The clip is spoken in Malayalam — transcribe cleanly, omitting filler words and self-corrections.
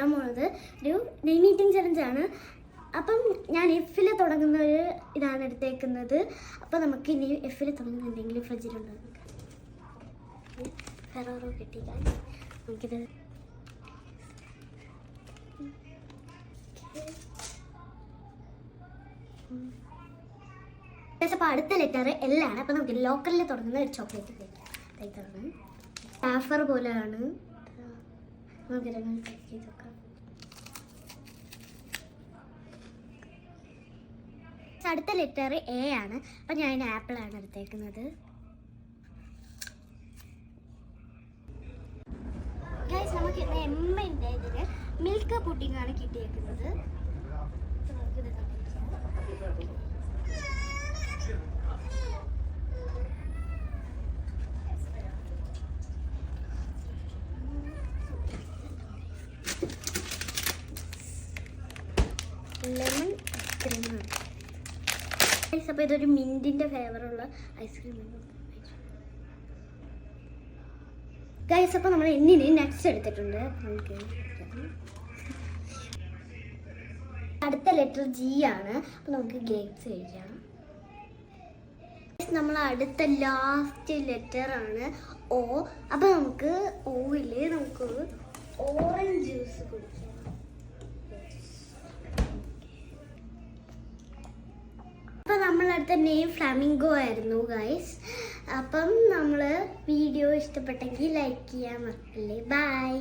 ചെയ്യാൻ പോകുന്നത് ഒരു നെയിം ഈറ്റിംഗ് ചലഞ്ചാണ്. അപ്പം ഞാൻ എഫിൽ തുടങ്ങുന്ന ഒരു ഇതാണ് എടുത്തേക്കുന്നത്. അപ്പം നമുക്ക് ഇനി എഫിൽ തുടങ്ങുന്ന എന്തെങ്കിലും ഫ്രിഡ്ജിലുണ്ടാകും. ഫെറോറോ കിട്ടിയാൽ നമുക്കിത് അപ്പോൾ അടുത്ത ലെറ്റർ എൽ ആണ്. അപ്പം നമുക്ക് ലോക്കറിൽ തുടങ്ങുന്ന ഒരു ചോക്ലേറ്റ് കേക്കാണ്. ടാഫർ പോലെയാണ്. നമുക്ക് നോക്കാം. അടുത്ത ലെറ്റർ എ ആണ്. അപ്പം ഞാൻ ആപ്പിളാണ് എടുത്തേക്കുന്നത്. ഗൈസ്, നമുക്ക് ഇന്ന് എമ്മിൻ്റെ ഇതിന് മിൽക്ക് പുഡിംഗ് ആണ് കിട്ടിയേക്കുന്നത്. ലെമൺ ഐസ്ക്രീമാണ്. അപ്പോൾ ഇതൊരു മിൻറ്റിൻ്റെ ഫ്ലേവറുള്ള ഐസ്ക്രീമാണ്. ഗൈസ്, അപ്പോൾ നമ്മൾ എന്നിന് നട്ട്സ് എടുത്തിട്ടുണ്ട്. നമുക്ക് അടുത്ത ലെറ്റർ ജി ആണ്. അപ്പോൾ നമുക്ക് ഗ്രേപ്സ് കഴിക്കാം. നമ്മൾ അടുത്ത ലാസ്റ്റ് ലെറ്റർ ആണ് ഓ. അപ്പോൾ നമുക്ക് ഓയിൽ നമുക്ക് ഓറഞ്ച് ജ്യൂസ് കുടിക്കാം. അപ്പോൾ നമ്മളടുത്ത നെയിം ഫ്ലാമിംഗോ ആയിരുന്നു ഗൈസ്. അപ്പം നമ്മൾ വീഡിയോ ഇഷ്ടപ്പെട്ടെങ്കിൽ ലൈക്ക് ചെയ്യാൻ മറക്കല്ലേ. ബൈ.